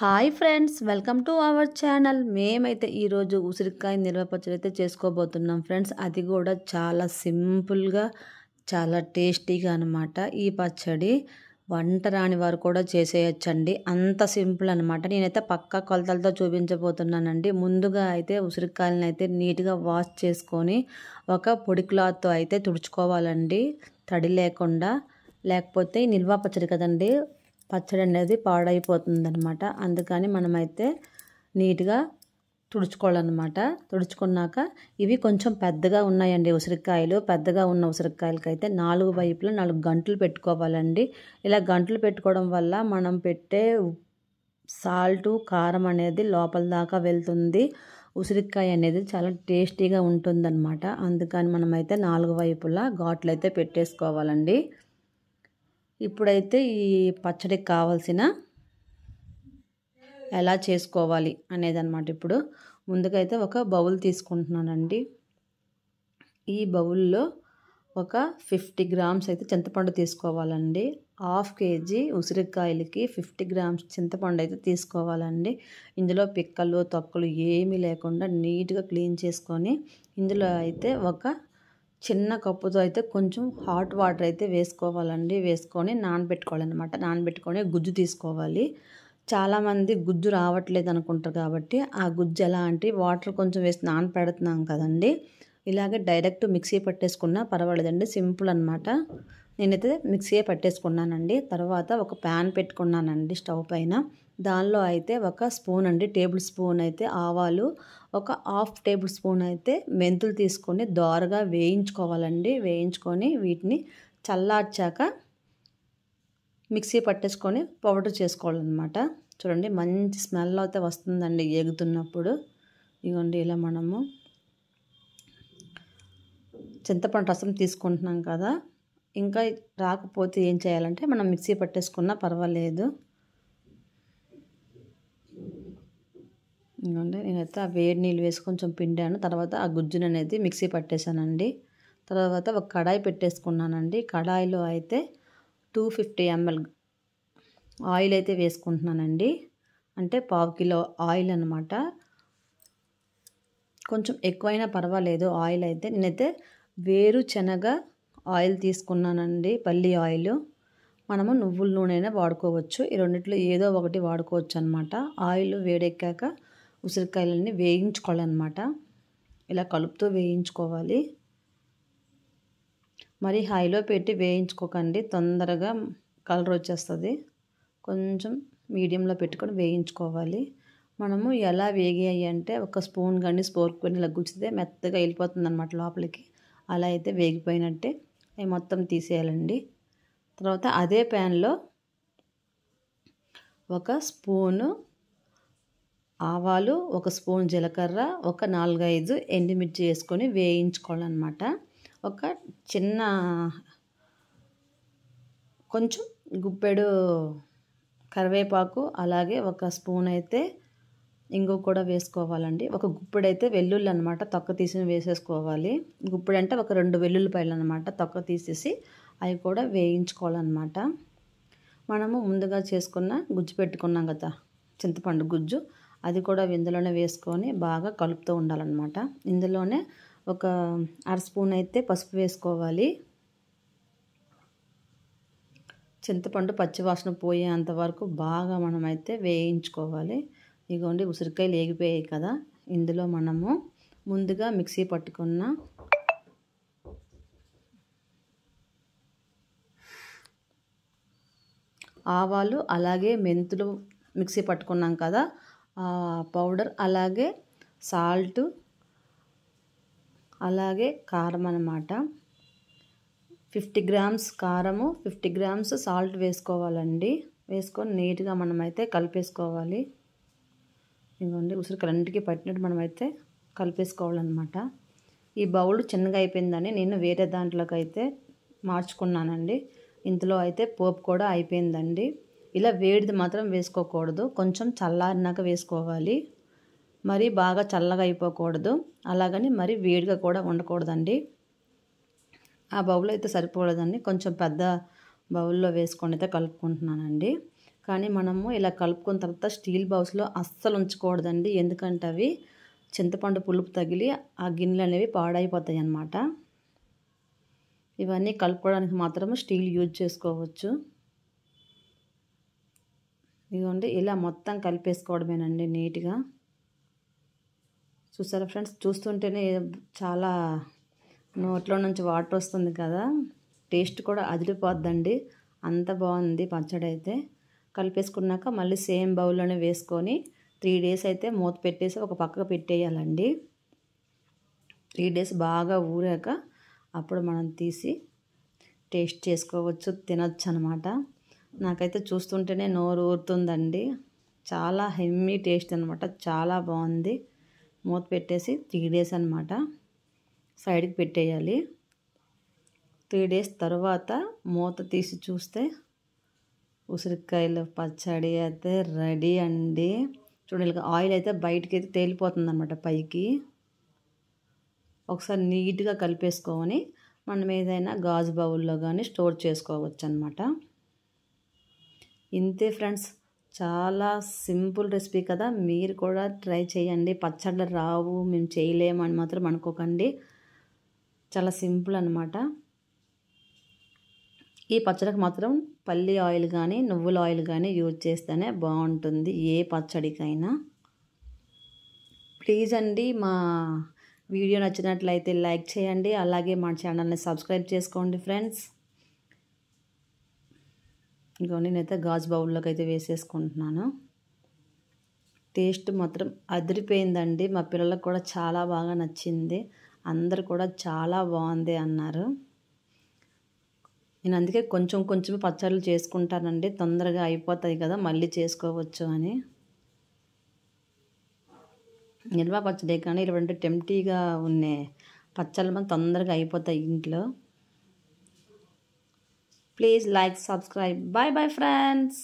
Hi friends, welcome to our channel. మేమైతే ఈరోజు ఉసిరికాయ నిల్వ పచ్చడి అయితే చేసుకోబోతున్నాం ఫ్రెండ్స్. అది కూడా చాలా సింపుల్గా, చాలా టేస్టీగా అనమాట. ఈ పచ్చడి వంట రాని వారు కూడా చేసేయచ్చండి, అంత సింపుల్ అనమాట. నేనైతే పక్కా కొలతలతో చూపించబోతున్నానండి. ముందుగా అయితే ఉసిరికాయలను అయితే నీట్గా వాష్ చేసుకొని ఒక పొడి క్లాత్తో అయితే తుడుచుకోవాలండి, తడి లేకుండా. లేకపోతే నిల్వ పచ్చడి కదండి, పచ్చడి అనేది పాడైపోతుంది అనమాట. అందుకని మనమైతే నీట్గా తుడుచుకోవాలన్నమాట. తుడుచుకున్నాక ఇవి కొంచెం పెద్దగా ఉన్నాయండి ఉసిరికాయలు. పెద్దగా ఉన్న ఉసిరికాయలకైతే 4 వైపులా 4 గంటలు పెట్టుకోవాలండి. ఇలా గంటలు పెట్టుకోవడం వల్ల మనం పెట్టే సాల్టు, కారం అనేది లోపల దాకా వెళ్తుంది. ఉసిరికాయ అనేది చాలా టేస్టీగా ఉంటుందన్నమాట. అందుకని మనమైతే 4 వైపులా ఘాట్లు అయితే పెట్టేసుకోవాలండి. ఇప్పుడైతే ఈ పచ్చడికి కావాల్సిన ఎలా చేసుకోవాలి అనేది అనమాట. ఇప్పుడు ముందుకైతే ఒక బౌల్ తీసుకుంటున్నానండి. ఈ బౌల్లో ఒక 50 గ్రామ్స్ అయితే చింతపండు తీసుకోవాలండి. 1/2 కేజీ ఉసిరికాయలకి 50 గ్రామ్స్ చింతపండు అయితే తీసుకోవాలండి. ఇందులో పిక్కలు, తొక్కలు ఏమీ లేకుండా నీట్గా క్లీన్ చేసుకొని ఇందులో అయితే ఒక చిన్న కప్పుతో అయితే కొంచెం హాట్ వాటర్ అయితే వేసుకోవాలండి. వేసుకొని నానబెట్టుకోవాలన్నమాట. నానబెట్టుకొని గుజ్జు తీసుకోవాలి. చాలామంది గుజ్జు రావట్లేదు అనుకుంటారు కాబట్టి ఆ గుజ్జు ఎలా అంటే వాటర్ కొంచెం వేసి నానపెడుతున్నాం కదండి, ఇలాగే డైరెక్ట్ మిక్సీ పట్టేసుకున్నా పర్వాలేదండి, సింపుల్ అనమాట. నేనైతే మిక్సీ పట్టేసుకున్నానండి. తర్వాత ఒక ప్యాన్ పెట్టుకున్నానండి స్టవ్ పైన. దానిలో అయితే ఒక స్పూన్ అండి, టేబుల్ స్పూన్ అయితే ఆవాలు, ఒక 1/2 టేబుల్ స్పూన్ అయితే మెంతులు తీసుకొని దోరగా వేయించుకోవాలండి. వేయించుకొని వీటిని చల్లార్చాక మిక్సీ పట్టేసుకొని పౌడర్ చేసుకోవాలన్నమాట. చూడండి, మంచి స్మెల్ అయితే వస్తుందండి ఏగుతున్నప్పుడు. ఇదిగోండి, ఇలా మనము చింతపండు రసం తీసుకుంటున్నాం కదా, ఇంకా రాకపోతే ఏం చేయాలంటే మనం మిక్సీ పట్టేసుకున్నా పర్వాలేదు. ఎందుకంటే నేనైతే ఆ వేడి నీళ్ళు వేసి కొంచెం పిండాను. తర్వాత ఆ గుజ్జును అనేది మిక్సీ పట్టేశానండి. తర్వాత ఒక కడాయి పెట్టేసుకున్నానండి. కడాయిలో అయితే 250 ml ఆయిల్ అయితే వేసుకుంటున్నానండి. అంటే 1/2 కిలో ఆయిల్ అనమాట. కొంచెం ఎక్కువైనా పర్వాలేదు ఆయిల్ అయితే. నేనైతే వేరుశనగ ఆయిల్ తీసుకున్నానండి, పల్లి ఆయిల్. మనము నువ్వుల నూనె అయినా వాడుకోవచ్చు, ఈ రెండిట్లో ఏదో ఒకటి వాడుకోవచ్చు అనమాట. ఆయిల్ వేడెక్కాక ఉసిరికాయలన్నీ వేయించుకోవాలన్నమాట. ఇలా కలుపుతూ వేయించుకోవాలి. మరి హైలో పెట్టి వేయించుకోకండి, తొందరగా కలర్ వచ్చేస్తుంది. కొంచెం మీడియంలో పెట్టుకొని వేయించుకోవాలి. మనము ఎలా వేగాయి అంటే ఒక స్పూన్ కానీ స్పోర్క్ కానీ ఇలా గుచ్చితే మెత్తగా వెళ్ళిపోతుంది అనమాట లోపలికి. అలా అయితే వేగిపోయినట్టే. అవి మొత్తం తీసేయాలండి. తర్వాత అదే ప్యాన్లో ఒక స్పూను ఆవాలు, ఒక స్పూన్ జీలకర్ర, ఒక 4-5 ఎండుమిర్చి వేసుకొని వేయించుకోవాలన్నమాట. ఒక చిన్న కొంచెం గుప్పెడు కరివేపాకు, అలాగే ఒక స్పూన్ అయితే ఇంగు కూడా వేసుకోవాలండి. ఒక గుప్పెడైతే వెల్లుల్లి అనమాట, తొక్క తీసి వేసేసుకోవాలి. గుప్పెడు అంటే ఒక 2 వెల్లుల్లిపాయలు అనమాట, తొక్క తీసేసి అవి కూడా వేయించుకోవాలన్నమాట. మనము ముందుగా చేసుకున్న గుజ్జు పెట్టుకున్నాం కదా, చింతపండు గుజ్జు, అది కూడా ఇందులోనే వేసుకొని బాగా కలుపుతూ ఉండాలన్నమాట. ఇందులోనే ఒక 1/2 స్పూన్ అయితే పసుపు వేసుకోవాలి. చింతపండు పచ్చివాసన పోయేంత వరకు బాగా మనమైతే వేయించుకోవాలి. ఇదిగోండి, ఉసిరికాయలు వేగిపోయాయి కదా, ఇందులో మనము ముందుగా మిక్సీ పట్టుకున్న ఆవాలు, అలాగే మెంతులు మిక్సీ పట్టుకున్నాం కదా పౌడర్, అలాగే సాల్ట్, అలాగే కారం అన్నమాట. 50 గ్రామ్స్ కారము, 50 గ్రామ్స్ సాల్ట్ వేసుకోవాలండి. వేసుకొని నీట్గా మనమైతే కలిపేసుకోవాలి. ఇదిగోండి, ఉసిరికాయలన్నిటికీ పట్టినట్టు మనమైతే కలిపేసుకోవాలన్నమాట. ఈ బౌల్ చిన్నగా అయిపోయిందని నేను వేరే దాంట్లోకి అయితే మార్చుకున్నానండి. ఇందులో అయితే పోపు కూడా అయిపోయిందండి. ఇలా వేడిది మాత్రం వేసుకోకూడదు, కొంచెం చల్లారినాక వేసుకోవాలి. మరి బాగా చల్లగా అయిపోకూడదు, అలాగని మరి వేడిగా కూడా ఉండకూడదండి. ఆ బౌల్ అయితే సరిపోలేదండి, కొంచెం పెద్ద బౌల్లో వేసుకొని అయితే కలుపుకుంటున్నానండి. కానీ మనము ఇలా కలుపుకున్న తర్వాత స్టీల్ బౌల్స్లో అస్సలు ఉంచకూడదండి, ఎందుకంటే అవి చింతపండు పులుపు తగిలి ఆ గిన్నెలు అనేవి పాడైపోతాయి అన్నమాట. ఇవన్నీ కలుపుకోవడానికి మాత్రము స్టీల్ యూజ్ చేసుకోవచ్చు. ఇదిగోండి ఇలా మొత్తం కలిపేసుకోవడమేనండి నీట్గా. చూసారా ఫ్రెండ్స్, చూస్తుంటేనే చాలా నోట్లో నుంచి వాటర్ వస్తుంది కదా. టేస్ట్ కూడా అదిరిపోద్దండి, అంత బాగుంది పచ్చడి అయితే. కలిపేసుకున్నాక మళ్ళీ సేమ్ బౌల్లోనే వేసుకొని 3 days అయితే మూత పెట్టేసి ఒక పక్కకు పెట్టేయాలండి. 3 days బాగా ఊరాక అప్పుడు మనం తీసి టేస్ట్ చేసుకోవచ్చు, తినచ్చు అనమాట. నాకైతే చూస్తుంటేనే నోరు ఊరుతుందండి, చాలా హెమ్మీ టేస్ట్ అనమాట, చాలా బాగుంది. మూత పెట్టేసి 3 days అనమాట సైడ్కి పెట్టేయాలి. 3 days తర్వాత మూత తీసి చూస్తే ఉసిరికాయల పచ్చడి అయితే రెడీ అండి. చూడండి, ఆయిల్ అయితే బయటికి అయితే తేలిపోతుంది అనమాట పైకి. ఒకసారి నీట్గా కలిపేసుకొని మనం ఏదైనా గాజు బౌల్లో కానీ స్టోర్ చేసుకోవచ్చు అనమాట. ఇంతే ఫ్రెండ్స్, చాలా సింపుల్ రెసిపీ కదా, మీరు కూడా ట్రై చేయండి. పచ్చళ్ళు రావు, మేము చేయలేము అని మాత్రం అనుకోకండి, చాలా సింపుల్ అనమాట. ఈ పచ్చడికి మాత్రం పల్లి ఆయిల్ కానీ నువ్వుల ఆయిల్ కానీ యూజ్ చేస్తేనే బాగుంటుంది ఏ పచ్చడికైనా. ప్లీజ్ అండి, మా వీడియో నచ్చినట్లయితే లైక్ చేయండి, అలాగే మా ఛానల్ని సబ్స్క్రైబ్ చేసుకోండి ఫ్రెండ్స్. ఇంకో నేనైతే గాజు బౌల్లోకి అయితే వేసేసుకుంటున్నాను. టేస్ట్ మాత్రం అదిరిపోయిందండి, మా పిల్లలకు కూడా చాలా బాగా నచ్చింది, అందరు కూడా చాలా బాగుంది అన్నారు. నేను అందుకే కొంచెం కొంచెం పచ్చళ్ళు చేసుకుంటానండి, తొందరగా అయిపోతాయి కదా, మళ్ళీ చేసుకోవచ్చు అని. నిల్వ పచ్చడి కానీ ఇటువంటి టెంప్టీగా ఉండే పచ్చళ్ళు మనం తొందరగా అయిపోతాయి ఇంట్లో. Please like, subscribe. Bye bye friends.